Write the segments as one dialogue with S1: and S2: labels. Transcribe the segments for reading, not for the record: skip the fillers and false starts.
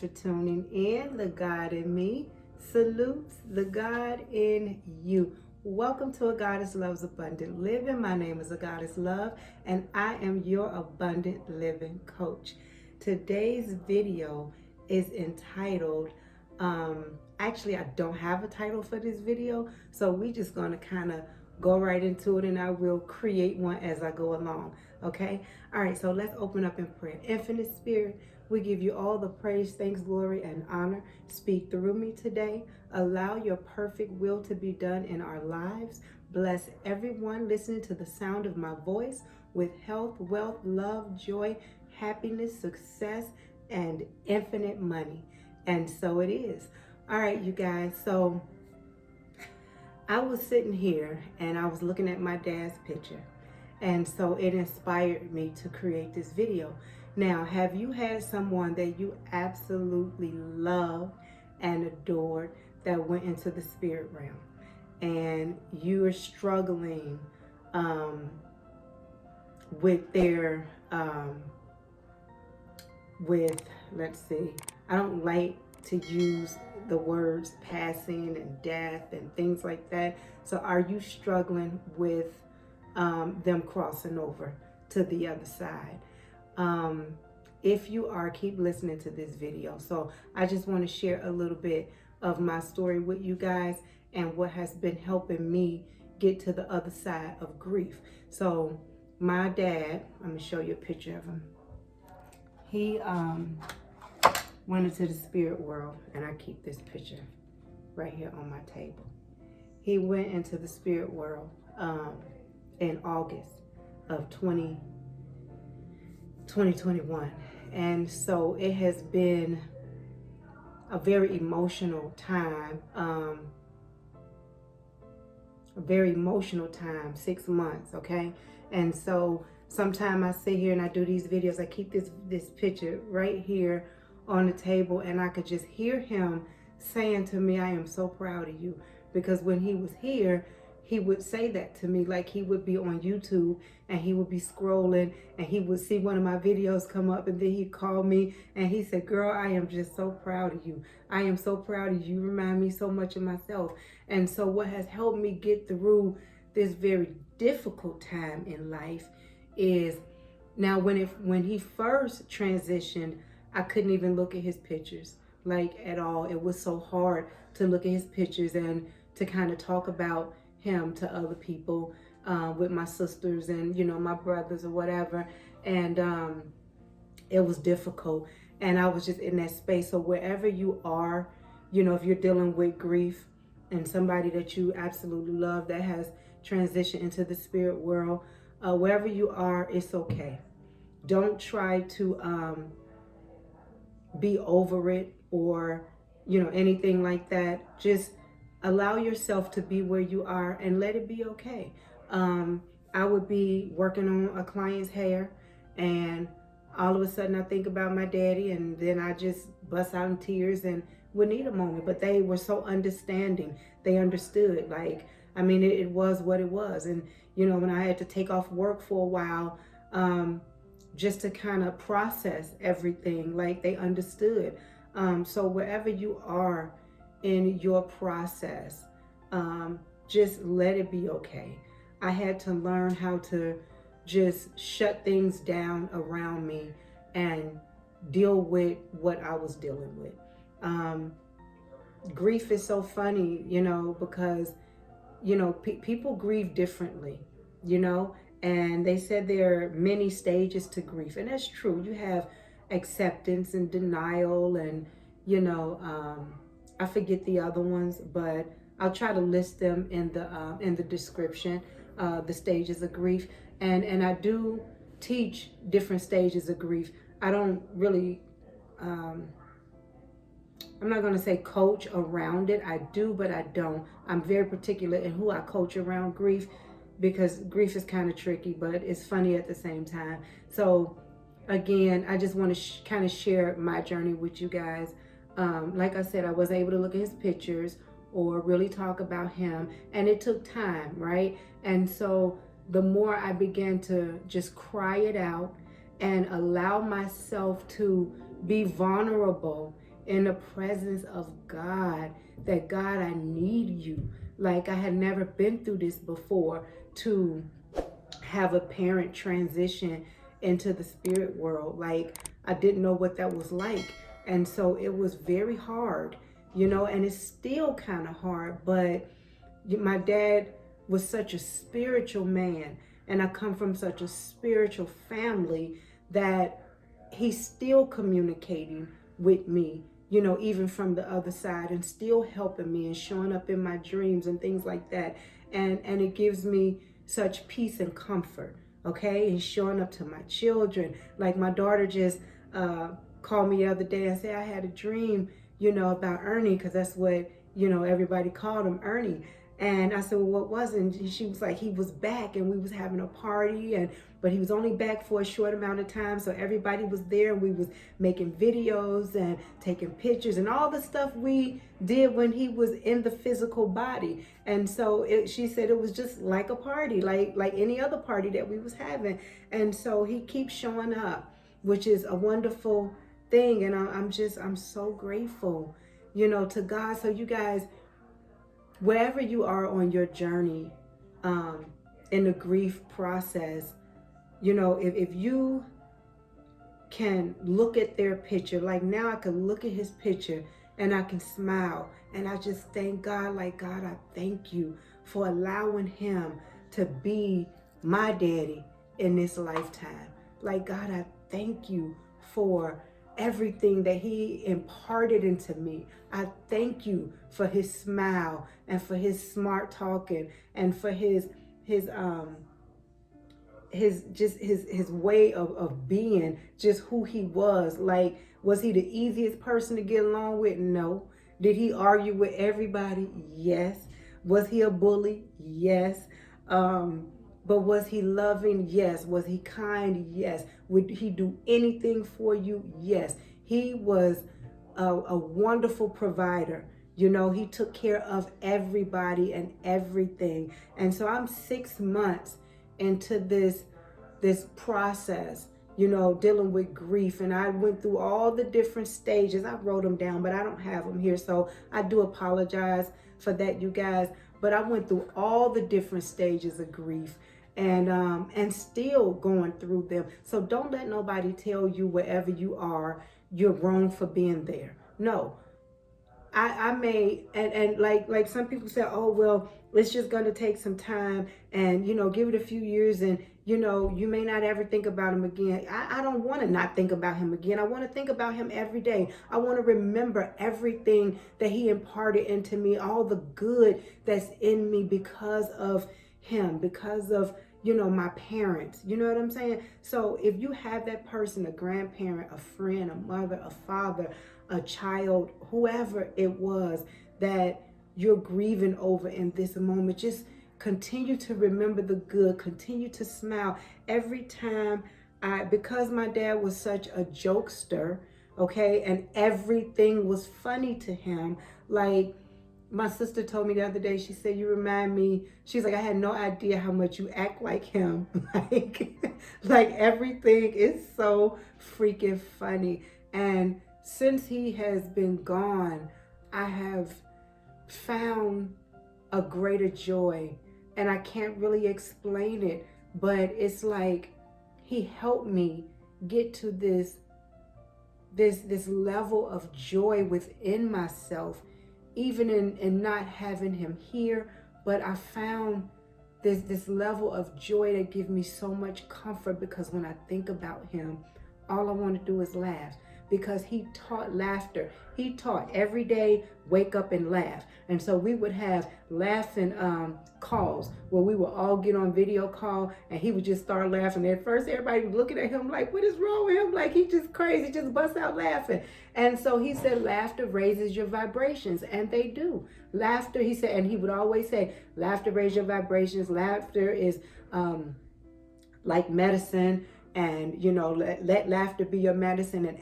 S1: for tuning in. The God in me salutes the God in you. Welcome to A Goddess Loves Abundant Living. My name is A Goddess Love, and I am your abundant living coach. Today's video is entitled, actually I don't have a title for this video, so we just gonna kind of go right into it, and I will create one as I go along. Okay? All right, so let's open up in prayer. Infinite Spirit, we give you all the praise, thanks, glory, and honor. Speak through me today. Allow your perfect will to be done in our lives. Bless everyone listening to the sound of my voice with health, wealth, love, joy, happiness, success, and infinite money. And so it is. All right, you guys. So I was sitting here and I was looking at my dad's picture. And so it inspired me to create this video. Now, have you had someone that you absolutely loved and adored that went into the spirit realm, and you are struggling with their, let's see, I don't like to use the words passing and death and things like that. So are you struggling with them crossing over to the other side? If you are, keep listening to this video. So I just want to share a little bit of my story with you guys and what has been helping me get to the other side of grief. So my dad, I'm going to show you a picture of him. He went into the spirit world, and I keep this picture right here on my table. He went into the spirit world in August of 2021. And so it has been a very emotional time, 6 months, okay? And so sometime I sit here and I do these videos, I keep this picture right here on the table, and I could just hear him saying to me, I am so proud of you. Because when he was here, he would say that to me, like he would be on YouTube and he would be scrolling and he would see one of my videos come up, and then he'd call me and he said, girl, I am just so proud of you. I am so proud of you. You remind me so much of myself. And so what has helped me get through this very difficult time in life is, now when he first transitioned, I couldn't even look at his pictures, like at all. It was so hard to look at his pictures and to kind of talk about him to other people, with my sisters and, you know, my brothers or whatever. And it was difficult. And I was just in that space. So wherever you are, you know, if you're dealing with grief and somebody that you absolutely love that has transitioned into the spirit world, wherever you are, it's okay. Don't try to be over it or, you know, anything like that. Just allow yourself to be where you are and let it be okay. I would be working on a client's hair, and all of a sudden I think about my daddy, and then I just bust out in tears and would need a moment. But they were so understanding. They understood. Like, I mean, it was what it was. And, you know, when I had to take off work for a while, just to kind of process everything, like they understood. So wherever you are in your process, just let it be okay. I had to learn how to just shut things down around me and deal with what I was dealing with. Grief is so funny, you know, because, you know, people grieve differently, you know, and they said there are many stages to grief, and that's true. You have acceptance and denial, and, you know, I forget the other ones, but I'll try to list them in the description, the stages of grief. And I do teach different stages of grief. I don't really, I'm not going to say coach around it. I do, but I don't. I'm very particular in who I coach around grief, because grief is kind of tricky, but it's funny at the same time. So again, I just want to kind of share my journey with you guys. Like I said, I was able to look at his pictures or really talk about him, and it took time, right? And so the more I began to just cry it out and allow myself to be vulnerable in the presence of God, that God, I need you. Like, I had never been through this before, to have a parent transition into the spirit world. Like, I didn't know what that was like. And so it was very hard, and it's still kind of hard. But my dad was such a spiritual man, and I come from such a spiritual family, that he's still communicating with me, even from the other side, and still helping me and showing up in my dreams and things like that. And it gives me such peace and comfort. Okay, and showing up to my children. Like, my daughter just called me the other day and said, I had a dream, about Ernie, because that's what, everybody called him, Ernie. And I said, well, what was it? And she was like, he was back, and we was having a party, but he was only back for a short amount of time. So everybody was there, and we was making videos and taking pictures and all the stuff we did when he was in the physical body. And so she said it was just like a party, like any other party that we was having. And so he keeps showing up, which is a wonderful thing. And I'm so grateful, to God. So you guys, wherever you are on your journey, in the grief process, if you can look at their picture, like now I can look at his picture and I can smile, and I just thank God, like, God, I thank you for allowing him to be my daddy in this lifetime. Like, God, I thank you for everything that he imparted into me. I thank you for his smile, and for his smart talking, and for his way of being, just who he was. Like, was he the easiest person to get along with? No. Did he argue with everybody? Yes. Was he a bully? Yes. But was he loving? Yes. Was he kind? Yes. Would he do anything for you? Yes. He was a wonderful provider. He took care of everybody and everything. And so I'm 6 months into this process, dealing with grief. And I went through all the different stages. I wrote them down, but I don't have them here. So I do apologize for that, you guys. But I went through all the different stages of grief, and still going through them. So don't let nobody tell you wherever you are, you're wrong for being there. No. I may, and like some people say, oh, well, it's just going to take some time, and, give it a few years, and, you may not ever think about him again. I don't want to not think about him again. I want to think about him every day. I want to remember everything that he imparted into me, all the good that's in me because of him, because of, my parents. You know what I'm saying? So if you have that person, a grandparent, a friend, a mother, a father, a child, whoever it was that you're grieving over in this moment, just continue to remember the good, continue to smile every time. Because my dad was such a jokester, okay, and everything was funny to him. Like, my sister told me the other day, she said, you remind me, she's like, I had no idea how much you act like him. like everything is so freaking funny. And since he has been gone, I have found a greater joy, and I can't really explain it, but it's like he helped me get to this level of joy within myself, even in not having him here. But I found this level of joy that gives me so much comfort, because when I think about him, all I want to do is laugh, because he taught laughter. He taught every day, wake up and laugh. And so we would have laughing calls where we would all get on video call, and he would just start laughing. At first, everybody was looking at him like, what is wrong with him? Like, he just crazy, just bust out laughing. And so he said, laughter raises your vibrations, and they do. Laughter, he said, and he would always say, laughter raises your vibrations. Laughter is like medicine. And, let laughter be your medicine, and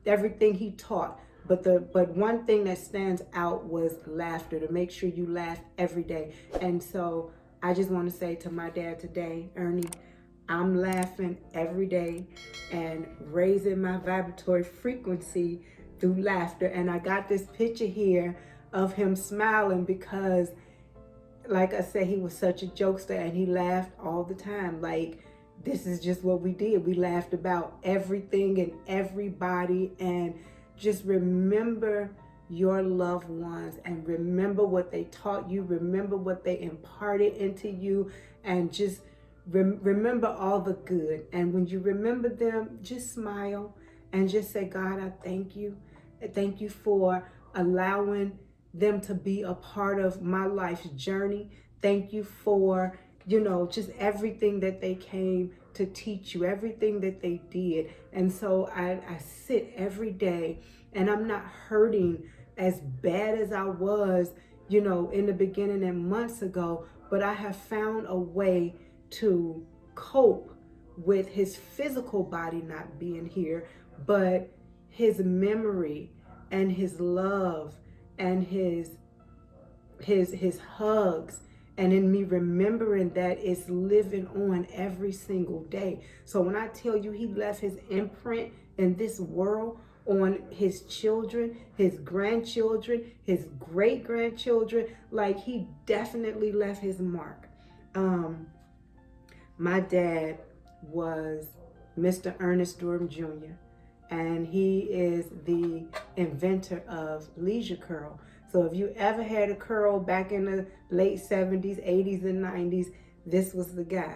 S1: everything he taught. But one thing that stands out was laughter, to make sure you laugh every day. And so I just want to say to my dad today, Ernie, I'm laughing every day and raising my vibratory frequency through laughter. And I got this picture here of him smiling because, like I said, he was such a jokester and he laughed all the time. Like, this is just what we did. We laughed about everything and everybody. And just remember your loved ones and remember what they taught you, remember what they imparted into you, and just remember all the good. And when you remember them, just smile and just say, God, I thank you. Thank you for allowing them to be a part of my life's journey. Thank you for, just everything that they came to teach you, everything that they did. And so I sit every day and I'm not hurting as bad as I was, in the beginning and months ago, but I have found a way to cope with his physical body not being here, but his memory and his love and his hugs, and in me remembering that it's living on every single day. So when I tell you he left his imprint in this world on his children, his grandchildren, his great grandchildren, like he definitely left his mark. My dad was Mr. Ernest Storm Jr., and he is the inventor of leisure curl. So if you ever had a curl back in the late 70s, 80s, and 90s, this was the guy.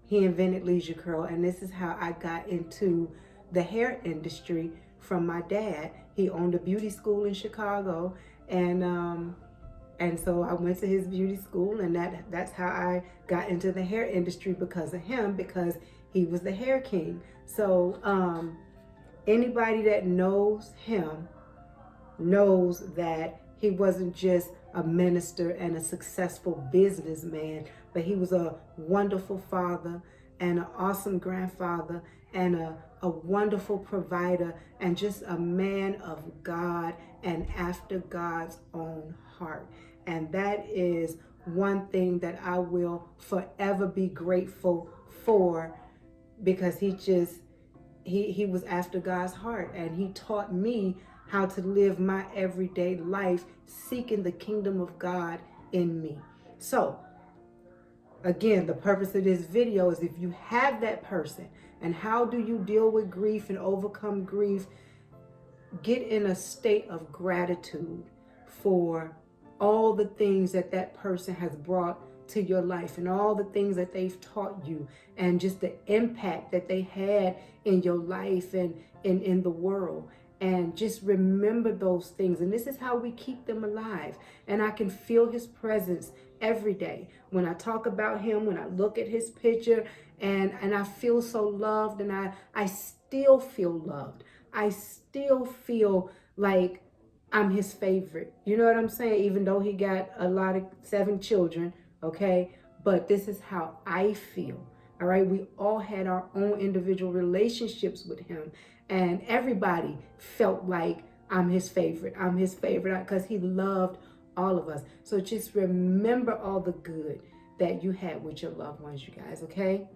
S1: He invented leisure curl, and this is how I got into the hair industry from my dad. He owned a beauty school in Chicago, and so I went to his beauty school, and that's how I got into the hair industry, because of him, because he was the hair king. So anybody that knows him knows that he wasn't just a minister and a successful businessman, but he was a wonderful father and an awesome grandfather and a wonderful provider and just a man of God and after God's own heart. And that is one thing that I will forever be grateful for, because he was after God's heart, and he taught me how to live my everyday life seeking the kingdom of God in me. So again, the purpose of this video is, if you have that person, and how do you deal with grief and overcome grief, get in a state of gratitude for all the things that that person has brought to your life and all the things that they've taught you and just the impact that they had in your life and in the world. And just remember those things. And this is how we keep them alive. And I can feel his presence every day. When I talk about him, when I look at his picture, and I feel so loved, and I still feel loved. I still feel like I'm his favorite. You know what I'm saying? Even though he got 7 children, okay? But this is how I feel. All right, we all had our own individual relationships with him, and everybody felt like I'm his favorite. I'm his favorite because he loved all of us. So just remember all the good that you had with your loved ones, you guys, okay?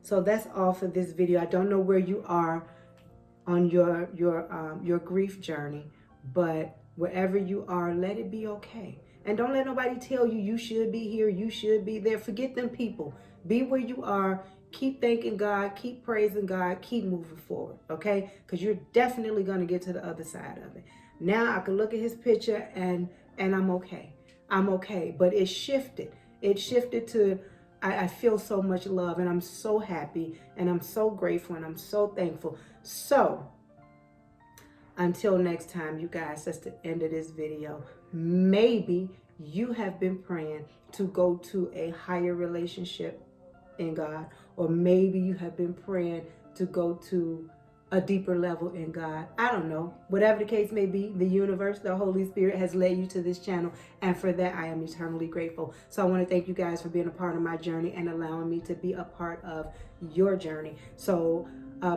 S1: So that's all for this video. I don't know where you are on your grief journey, but wherever you are, let it be okay. And don't let nobody tell you you should be here, you should be there. Forget them people. Be where you are. Keep thanking God, keep praising God, keep moving forward, okay? Because you're definitely going to get to the other side of it. Now I can look at his picture and I'm okay. I'm okay. But it shifted. It shifted to, I feel so much love, and I'm so happy, and I'm so grateful, and I'm so thankful. So until next time, you guys, that's the end of this video. Maybe you have been praying to go to a higher relationship in God, or maybe you have been praying to go to a deeper level in God. I don't know. Whatever the case may be, the universe, the Holy Spirit has led you to this channel, and for that I am eternally grateful. So I want to thank you guys for being a part of my journey and allowing me to be a part of your journey. So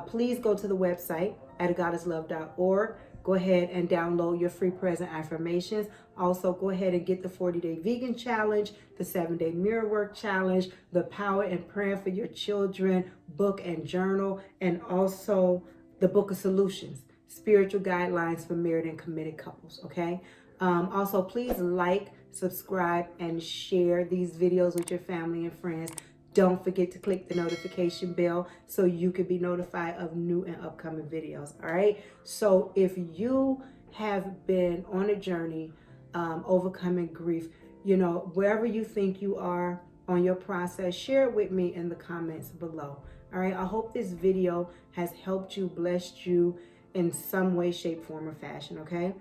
S1: please go to the website at agoddesslove.org. Go ahead and download your free present affirmations. Also, go ahead and get the 40-day vegan challenge, the 7-day mirror work challenge, the power and prayer for your children book and journal, and also the book of solutions, spiritual guidelines for married and committed couples, okay? Also, please like, subscribe, and share these videos with your family and friends. Don't forget to click the notification bell so you can be notified of new and upcoming videos, all right? So if you have been on a journey overcoming grief, you know, wherever you think you are on your process, share it with me in the comments below, all right? I hope this video has helped you, blessed you in some way, shape, form, or fashion, okay?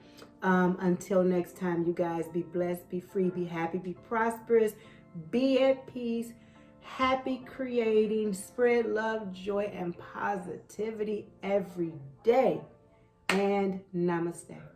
S1: Until next time, you guys, be blessed, be free, be happy, be prosperous, be at peace, happy creating, spread love, joy, and positivity every day. And namaste.